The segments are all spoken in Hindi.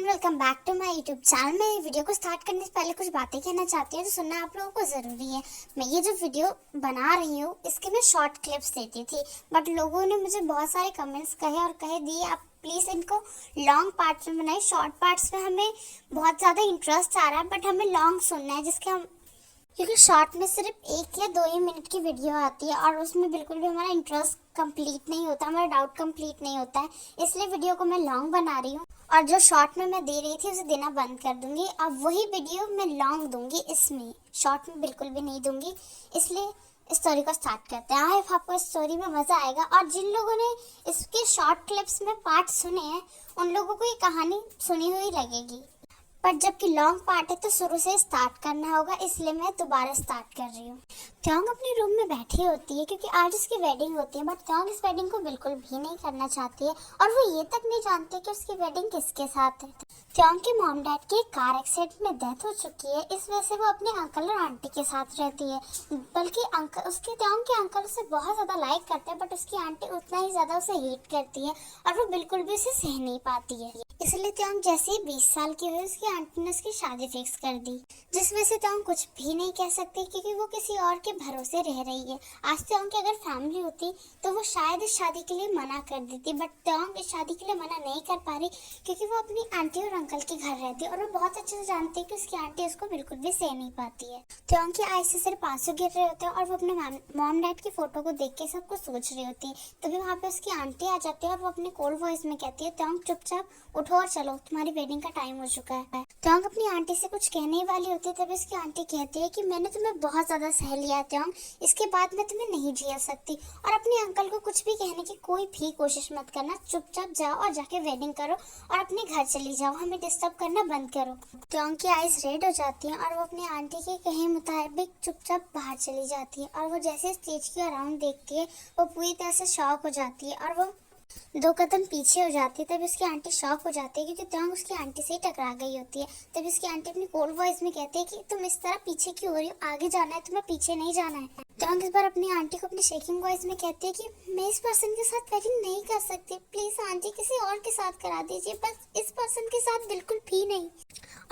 Welcome back to my YouTube channel. मैं वीडियो को स्टार्ट करने से पहले कुछ बातें कहना चाहती हूँ तो सुनना आप लोगों को ज़रूरी है। मैं ये जो वीडियो बना रही हूँ इसके मैं शॉर्ट क्लिप्स देती थी, बट लोगों ने मुझे बहुत सारे कमेंट्स कहे और कहे दिए आप प्लीज़ इनको लॉन्ग पार्ट्स में बनाइए। शॉर्ट पार्ट्स में हमें बहुत ज़्यादा इंटरेस्ट आ रहा है बट हमें लॉन्ग सुनना है, जिसके हम क्योंकि शॉर्ट में सिर्फ 1 या 2 ही मिनट की वीडियो आती है और उसमें बिल्कुल भी हमारा इंटरेस्ट कंप्लीट नहीं होता, हमारा डाउट कंप्लीट नहीं होता है। इसलिए वीडियो को मैं लॉन्ग बना रही हूँ और जो शॉर्ट में मैं दे रही थी उसे देना बंद कर दूंगी। अब वही वीडियो मैं लॉन्ग दूंगी, इसमें शॉर्ट में बिल्कुल भी नहीं दूंगी। इसलिए स्टोरी को स्टार्ट करते हैं। आई होप आपको स्टोरी में मज़ा आएगा और जिन लोगों ने इसके शॉर्ट क्लिप्स में पार्ट सुने हैं उन लोगों को ये कहानी सुनी हुई लगेगी, पर जबकि लॉन्ग पार्ट है तो शुरू से स्टार्ट करना होगा, इसलिए मैं दोबारा स्टार्ट कर रही हूँ। त्योंग अपने रूम में बैठी होती है क्योंकि आज उसकी वेडिंग होती है, बट त्योंग इस वेडिंग को बिल्कुल भी नहीं करना चाहती है और वो ये तक नहीं जानती कि उसकी वेडिंग किसके साथ है। त्योंग के मॉम डैड की कार एक्सीडेंट में डेथ हो चुकी है, इस वजह से वो अपने अंकल और आंटी के साथ रहती है। बल्कि अंकल उसके त्योंग के अंकल उसे बहुत ज़्यादा लाइक करते हैं, बट उसकी आंटी उतना ही ज़्यादा उसे हेट करती है और वो बिल्कुल भी उसे सह नहीं पाती है। इसलिए त्योंग जैसे ही 20 साल की हुई उसकी आंटी ने उसकी शादी फिक्स कर दी, जिस वजह से त्योंग कुछ भी नहीं कह सकती क्योंकि वो किसी और के भरोसे रह रही है। आज त्योंग की अगर फैमिली होती तो वो शायद इस शादी के लिए मना कर देती, बट त्योंग इस शादी के लिए मना नहीं कर पा रही क्योंकि वो अपनी आंटी और अंकल के घर रहती है और वो बहुत अच्छे से जानती है कि उसकी आंटी उसको बिल्कुल भी सह नहीं पाती है। त्योंग की आईज से सिर्फ आंसू गिर रहे होते हैं और वो अपने मॉम डैड की फोटो को देख के सब कुछ सोच रही होती है। तभी वहाँ पे उसकी आंटी आ जाती है और वो अपने कोल्ड वॉइस में कहती है त्योंग चुपचाप उठो और चलो, तुम्हारी वेडिंग का टाइम हो चुका है। त्योंग अपनी आंटी से कुछ कहने वाली होती है, तभी उसकी आंटी कहती है कि मैंने तुम्हें बहुत ज्यादा सह लिया है त्योंग, इसके बाद मैं तुम्हें नहीं झेल सकती और अपने अंकल को कुछ भी कहने की कोई भी कोशिश मत करना, चुपचाप जाओ और जाके वेडिंग करो और अपने घर चली जाओ, हमें डिस्टर्ब करना बंद करो। त्योंग की आईज रेड हो जाती है और वो अपनी आंटी के कहे मुताबिक चुपचाप बाहर चली जाती है और वो जैसे स्टेज के अराउंड देखती है वो पूरी तरह से शॉक हो जाती है और वो 2 कदम पीछे हो जाती है। तभी उसकी आंटी शॉक हो जाती है क्योंकि त्योंग उसकी आंटी से ही टकरा गई होती है। तभी उसकी आंटी अपनी कोल्ड वॉइस में कहती है कि तुम इस तरह पीछे क्यों हो रही हो, आगे जाना है तुम्हें, पीछे नहीं जाना है। त्योंग इस बार अपनी आंटी को अपनी शेकिंग वॉइस में कहती है कि मैं इस पर्सन के साथ वेडिंग नहीं कर सकती, प्लीज आंटी किसी और के साथ करा दीजिए, बस इस पर्सन के साथ बिल्कुल भी नहीं।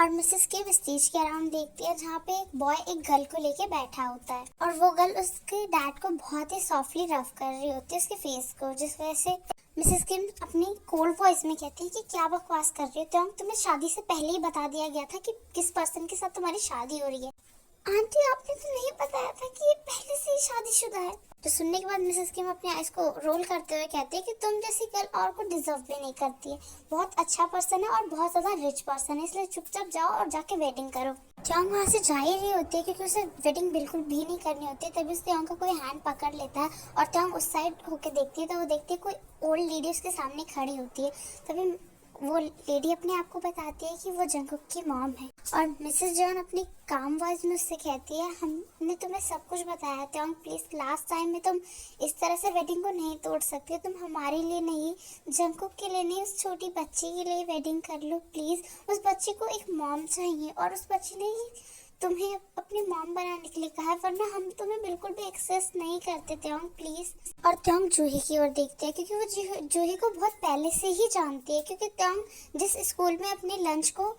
और मिसेस के स्टेज के अराउंड देखती है जहाँ पे एक बॉय एक गर्ल को लेके बैठा होता है और वो गर्ल उसके डैड को बहुत ही सॉफ्टली रफ कर रही होती है उसके फेस को, जिस वजह से मिसेस किम अपनी कोल्ड वॉइस में कहती है कि क्या बकवास कर रही हो त्योंग, तुम्हें शादी से पहले ही बता दिया गया था कि किस पर्सन के साथ तुम्हारी शादी हो रही है। आंटी आपने तो नहीं बताया था कि ये पहले से ही शादीशुदा है। तो सुनने के बाद मिसेस किम अपने आइज को रोल करते हुए कहती है कि तुम जैसी गर्ल और को डिजर्व भी नहीं करती है, बहुत अच्छा पर्सन है और बहुत ज्यादा रिच पर्सन है, इसलिए चुपचाप जाओ और जाके वेडिंग करो। त्योंग वहाँ से जा ही रही होती है क्योंकि उसे वेडिंग बिल्कुल भी नहीं करनी होती, तभी उस त्योंग का कोई हैंड पकड़ लेता है और त्योंग उस साइड होके देखती है तो वो देखती है कोई ओल्ड लेडी उसके सामने खड़ी होती है। तभी वो लेडी अपने आप को बताती है कि वो जंगकुक की मॉम है और मिसेस जॉन अपनी काम वॉइस में उससे कहती है हमने तुम्हें सब कुछ बताया त्योंग, प्लीज लास्ट टाइम में तुम इस तरह से वेडिंग को नहीं तोड़ सकते, तुम हमारे लिए नहीं, जंगकुक के लिए नहीं, उस छोटी बच्ची के लिए वेडिंग कर लो प्लीज। उस बच्ची को एक मॉम चाहिए और उस बच्ची ने तुम्हें अपनी मॉम बनाने के लिए कहा है, वरना हम तुम्हें बिल्कुल भी एक्सेस नहीं करते त्योंग प्लीज। और त्योंग जूही की ओर देखती है क्योंकि वो जूही को बहुत पहले से ही जानती है क्योंकि त्योंग जिस स्कूल में अपने लंच को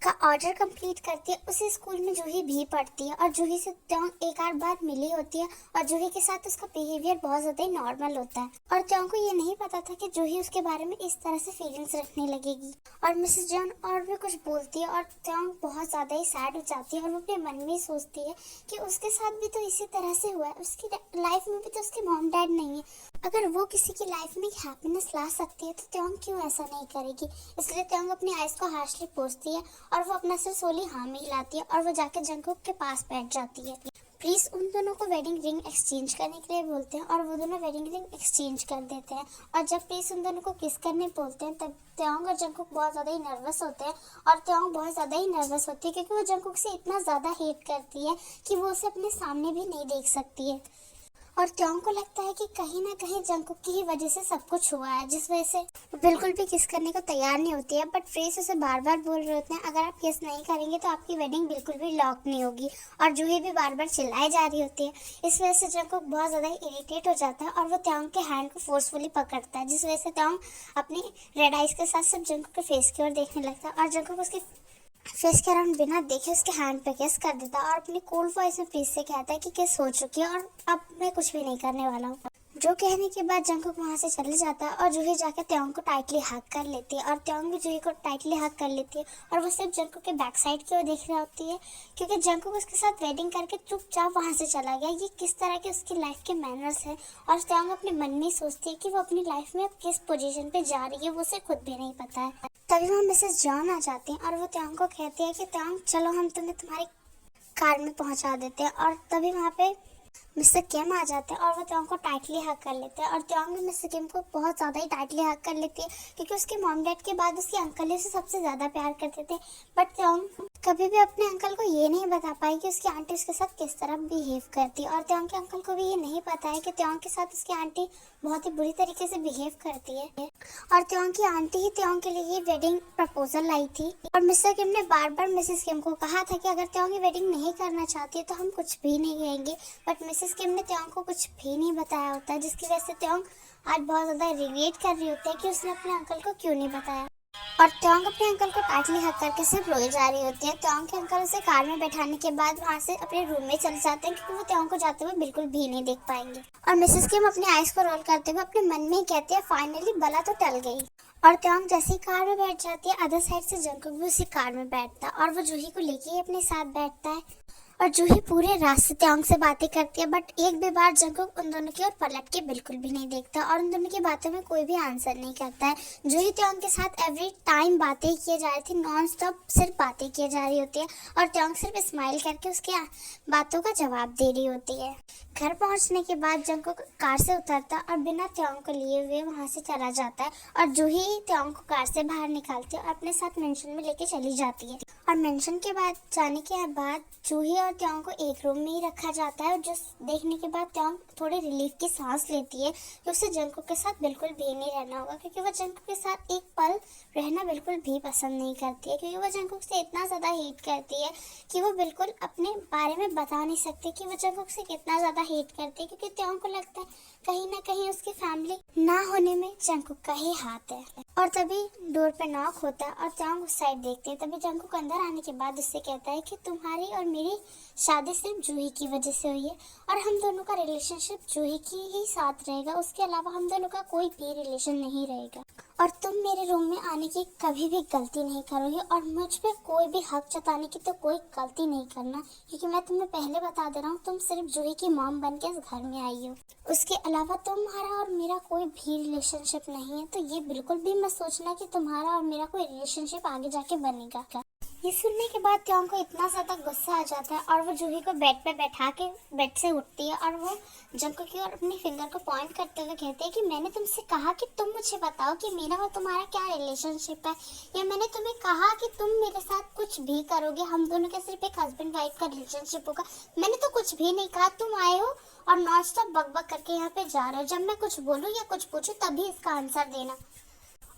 का ऑर्डर कंप्लीट करती है उसी स्कूल में जूही भी पढ़ती है और जूही से त्योंग एक आध बार मिली होती है और जूही के साथ उसका बिहेवियर बहुत ज़्यादा ही नॉर्मल होता है और त्योंग को ये नहीं पता था कि जूही उसके बारे में इस तरह से फीलिंग्स रखने लगेगी। और मिसेस जॉन और भी कुछ बोलती है और त्योंग बहुत ज़्यादा ही सैड हो जाती है और वो अपने मन में सोचती है कि उसके साथ भी तो इसी तरह से हुआ है, उसकी लाइफ में भी तो उसके मॉम डैड नहीं है, अगर वो किसी की लाइफ में हैप्पीनेस ला सकती है तो त्योंग क्यों ऐसा नहीं करेगी। इसलिए त्योंग अपनी आइज को हार्शली पोंछती है और वो अपना सिर सोली हाँ में हिलाती है और वो जाके जंगकुक के पास बैठ जाती है। प्लीज उन दोनों को वेडिंग रिंग एक्सचेंज करने के लिए बोलते हैं और वो दोनों वेडिंग रिंग एक्सचेंज कर देते हैं और जब प्लीज उन दोनों को किस करने बोलते हैं तब त्योंग और जंगकुक बहुत ज़्यादा ही नर्वस होते हैं और त्योंग बहुत ज़्यादा ही नर्वस होती है क्योंकि वो जंगकुक से इतना ज़्यादा हेट करती है कि वो उसे अपने सामने भी नहीं देख सकती है। और त्योंग को लगता है कि कहीं ना कहीं जंगकुक की ही वजह से सब कुछ हुआ है, जिस वजह से वो बिल्कुल भी किस करने को तैयार नहीं होती है। बट फ्रेश उसे बार बार बोल रहे होते हैं अगर आप किस नहीं करेंगे तो आपकी वेडिंग बिल्कुल भी लॉक नहीं होगी, और जूही भी बार बार चिल्लाई जा रही होती है। इस वजह से जंगकुक बहुत ज़्यादा इरिटेट हो जाता है और वो त्योंग के हैंड को फोर्सफुली पकड़ता है, जिस वजह से त्योंग अपनी रेड आइज के साथ सिर्फ जंगकुक के फेस की ओर देखने लगता है और जंगकुक उसके फेस के अराउंड बिना देखे उसके हैंड पे किस कर देता है और अपनी कूल वॉइस में फेस से कहता है कि किस हो चुकी है और अब मैं कुछ भी नहीं करने वाला हूँ। जो कहने के बाद जंगकुक वहाँ से चले जाता है और जूही जाकर त्योंग को टाइटली हग कर लेती है और त्योंग भी जूही को टाइटली हग कर लेती है और वो सिर्फ जंगकुक के बैक साइड की ओर देख रही होती है, क्योंकि जंगकुक उसके साथ वेडिंग करके चुपचाप वहाँ से चला गया। ये किस तरह के उसकी लाइफ के मैनर्स हैं और त्योंग अपने मन में सोचती है कि वो अपनी लाइफ में अब किस पोजीशन पे जा रही है, वो उसे खुद भी नहीं पता है। तभी वहाँ मिसेस जॉन आ जाती हैं और वो त्योंग को कहती है कि त्योंग चलो हम तुम्हें तुम्हारी कार में पहुँचा देते हैं, और तभी वहाँ पे मिस्टर किम आ जाते हैं और वो त्योंग को टाइटली हग कर लेते हैं और त्योंग भी मिस्टर किम को बहुत ज़्यादा ही टाइटली हग कर लेती है, क्योंकि उसके मॉम डैड के बाद उसके अंकल ही उसे सबसे ज़्यादा प्यार करते थे। बट त्योंग कभी भी अपने अंकल को ये नहीं बता पाई कि उसकी आंटी उसके साथ किस तरह बिहेव करती है, और त्योंग के अंकल को भी ये नहीं पता है कि त्योंग के साथ उसकी आंटी बहुत ही बुरी तरीके से बिहेव करती है। और त्योंग की आंटी ही त्योंग के लिए ये वेडिंग प्रपोजल लाई थी और मिस्टर किम ने बार बार मिसेस किम को कहा था कि अगर त्योंग ये वेडिंग नहीं करना चाहती है तो हम कुछ भी नहीं कहेंगे, बट मिसेस किम ने त्योंग को कुछ भी नहीं बताया होता, जिसकी वजह से त्योंग आज बहुत ज़्यादा रिग्रेट कर रही होती है कि उसने अपने अंकल को क्यों नहीं बताया। और त्योंग अपने अंकल को टाइटली हग करके सिर्फ रोई जा रही होती है। त्योंग के अंकल उसे कार में बैठाने के बाद वहाँ से अपने रूम में चले जाते हैं, क्योंकि वो त्योंग को जाते हुए बिल्कुल भी नहीं देख पाएंगे। और मिसेस किम अपनी आइज को रोल करते हुए अपने मन में ही कहती है फाइनली बला तो टल गई। और त्योंग जैसे ही कार में बैठ जाती है अदर साइड से जंगकुक भी उसी कार में बैठता है और वो जूही को लेके ही अपने साथ बैठता है और जूही पूरे रास्ते त्योंग से बातें करती है, बट एक भी बार जंगकुक उन दोनों की ओर पलट के बिल्कुल भी नहीं देखता और उन दोनों की बातों में कोई भी आंसर नहीं करता है। जूही त्योंग के साथ एवरी टाइम बातें किए जा रही थी, नॉन स्टॉप सिर्फ बातें किए जा रही होती है और त्योंग सिर्फ स्माइल करके उसके बातों का जवाब दे रही होती है। घर पहुंचने के बाद जंगकुक कार से उतरता और बिना त्योंग को लिए हुए वहां से चला जाता है और जूही त्योंग को कार से बाहर निकालती है और अपने साथ मेंशन में लेके चली जाती है। और मेंशन के बाद जाने के बाद जूही और त्योंग को एक रूम में ही रखा जाता है, जो देखने के बाद त्योंग थोड़ी रिलीफ की सांस लेती है कि उसे जंगकुक के साथ बिल्कुल भी नहीं रहना होगा, क्योंकि वो जंगकुक के साथ एक पल रहना बिल्कुल भी पसंद नहीं करती है, क्योंकि वो जंगकुक से इतना ज़्यादा हेट करती है कि वो बिल्कुल अपने बारे में बता नहीं सकती कि वो जंगकुक से कितना ज़्यादा हेट करती है, क्योंकि त्योंग को लगता है कहीं ना कहीं उसकी फैमिली ना होने में जंगकुक का ही हाथ है। और तभी डोर पे नॉक होता है और त्योंग उस साइड देखते हैं। तभी जंगकुक अंदर आने के बाद उससे कहता है कि तुम्हारी और मेरी शादी सिर्फ जूही की वजह से हुई है और हम दोनों का रिलेशनशिप जूही की ही साथ रहेगा, उसके अलावा हम दोनों का कोई भी रिलेशन नहीं रहेगा। और तुम मेरे रूम में आने की कभी भी गलती नहीं करोगे और मुझ पे कोई भी हक जताने की तो कोई गलती नहीं करना, क्योंकि मैं तुम्हें पहले बता दे रहा हूँ तुम सिर्फ जूही की मॉम बन के इस घर में आई हो, उसके अलावा तुम्हारा और मेरा कोई भी रिलेशनशिप नहीं है। तो ये बिल्कुल भी मत सोचना कि तुम्हारा और मेरा कोई रिलेशनशिप आगे जाके बनेगा। ये सुनने के बाद त्योंग को इतना ज़्यादा गुस्सा आ जाता है और वो जूही को बेड पे बैठा के बेड से उठती है और वो जंगकुक की ओर अपनी फिंगर को पॉइंट करते हुए कहते हैं कि मैंने तुमसे कहा कि तुम मुझे बताओ कि मेरा और तुम्हारा क्या रिलेशनशिप है, या मैंने तुम्हें कहा कि तुम मेरे साथ कुछ भी करोगे, हम दोनों का सिर्फ एक हस्बैंड वाइफ का रिलेशनशिप होगा। मैंने तो कुछ भी नहीं कहा, तुम आए हो और नॉन स्टॉप बकबक करके यहाँ पे जा रहे हो। जब मैं कुछ बोलूँ या कुछ पूछूँ तभी इसका आंसर देना,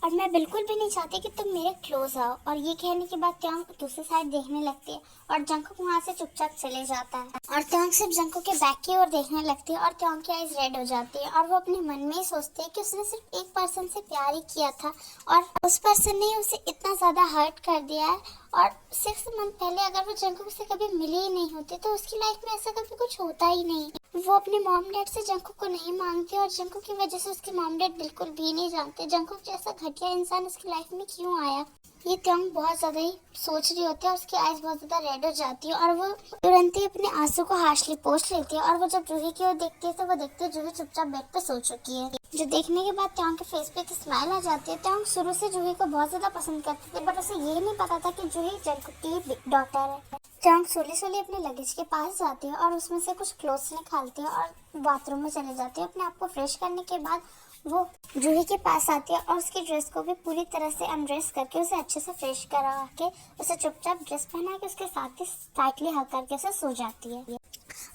और मैं बिल्कुल भी नहीं चाहती कि तुम मेरे क्लोज आओ। और ये कहने के बाद त्योंग दूसरी साइड देखने लगती है और जंगकुक वहाँ से चुपचाप चले जाता है और त्योंग सिर्फ जंगकुक के बैक की ओर देखने लगती है और त्योंग की आइज रेड हो जाती है और वो अपने मन में ही सोचती है कि उसने सिर्फ एक पर्सन से प्यार ही किया था और उस पर्सन ने उसे इतना ज़्यादा हर्ट कर दिया है, और 6 मंथ पहले अगर वो जंगकुक से कभी मिली ही नहीं होती तो उसकी लाइफ में ऐसा कभी कुछ होता ही नहीं। वो अपने मॉम डैड से जंगकुक को नहीं मांगती और जंगकुक की वजह से उसके मॉम डैड बिल्कुल भी नहीं जानते जंगकुक जैसा घटिया इंसान उसकी लाइफ में क्यों आया। ये त्योंग बहुत ज़्यादा ही सोच रही होती है, उसकी आइज बहुत ज़्यादा रेड हो जाती है और वो तुरंत ही अपने आंसू को हार्शली पोंछ लेती है और वो जब जूही की ओर देखती है तो वो देखती है जूही चुपचाप बेड पे सो चुकी है, जो देखने के बाद त्योंग के फेस पे एक स्माइल आ जाती है। त्योंग शुरू से जूही को बहुत ज़्यादा पसंद करती थी, बट उसे ये नहीं पता था कि जूही जंगकुक की डॉटर है। त्योंग सोली अपने लगेज के पास जाती है और उसमें से कुछ क्लोथ्स निकालती है और बाथरूम में चले जाती है। अपने आप को फ्रेश करने के बाद वो जूही के पास आती है और उसकी ड्रेस को भी पूरी तरह से अनड्रेस करके उसे अच्छे से फ्रेश करा के उसे चुपचाप ड्रेस पहना के उसके साथ ही टाइटली हग करके उसे सो जाती है।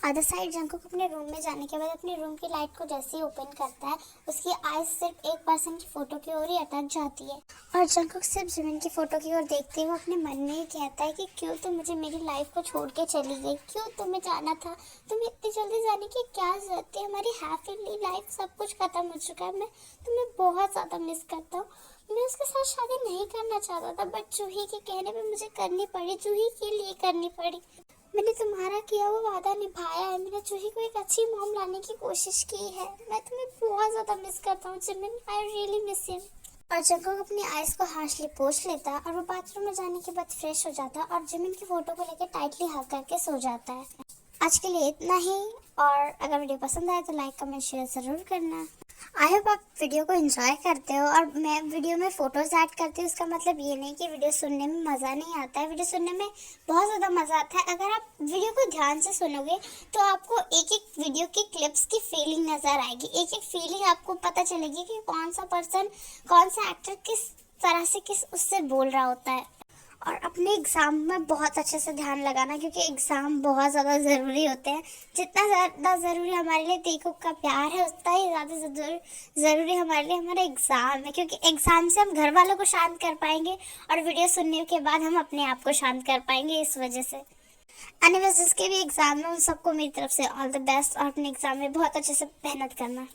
अदर साइड जंकुक अपने रूम में जाने के बाद अपने रूम की लाइट को जैसे ही ओपन करता है, उसकी आईज सिर्फ 1% की फोटो की ओर ही अटक जाती है और जंकुक सिर्फ जिमिन की फोटो की ओर देखते हुए अपने मन में ही कहता है कि क्यों तुम मुझे मेरी लाइफ को छोड़ के चली गई, क्यों तुम्हें जाना था, तुम्हें इतनी जल्दी जाने की क्या जरूरत थी, हमारी हैप्पीली लाइफ सब कुछ खत्म हो चुका है, मैं तुम्हें बहुत ज़्यादा मिस करता हूँ। मैं उसके साथ शादी नहीं करना चाहता था, बट जूही के कहने पे मुझे करनी पड़ी, जूही के लिए करनी पड़ी। मैंने तुम्हारा किया हुआ वादा निभाया है, मैंने जूही को एक अच्छी मॉम लाने की कोशिश की है, मैं तुम्हें बहुत ज़्यादा मिस करता हूँ Jimin, I really miss you. और जंकुक अपनी आइज को हार्शली पोंछ लेता और वो बाथरूम में जाने के बाद फ्रेश हो जाता और जिमिन की फोटो को लेकर टाइटली हग करके सो जाता है। आज के लिए इतना ही, और अगर वीडियो पसंद आए तो लाइक कमेंट शेयर ज़रूर करना। आई होप आप वीडियो को एंजॉय करते हो, और मैं वीडियो में फ़ोटोज़ ऐड करती हूँ, उसका मतलब ये नहीं कि वीडियो सुनने में मज़ा नहीं आता है, वीडियो सुनने में बहुत ज़्यादा मज़ा आता है। अगर आप वीडियो को ध्यान से सुनोगे तो आपको एक एक वीडियो की क्लिप्स की फीलिंग नज़र आएगी, एक एक फीलिंग आपको पता चलेगी कि कौन सा पर्सन, कौन सा एक्टर किस तरह से किस उससे बोल रहा होता है। और अपने एग्ज़ाम में बहुत अच्छे से ध्यान लगाना, क्योंकि एग्ज़ाम बहुत ज़्यादा ज़रूरी होते हैं। जितना ज़्यादा ज़रूरी हमारे लिए तेकुक का प्यार है, उतना ही ज़्यादा ज़रूरी हमारे लिए हमारा एग्ज़ाम है, क्योंकि एग्ज़ाम से हम घर वालों को शांत कर पाएंगे और वीडियो सुनने के बाद हम अपने आप को शांत कर पाएंगे इस वजह से। एनीवेज, जिसके भी एग्ज़ाम में उन सबको मेरी तरफ से ऑल द बेस्ट, और अपने एग्ज़ाम में बहुत अच्छे से मेहनत करना।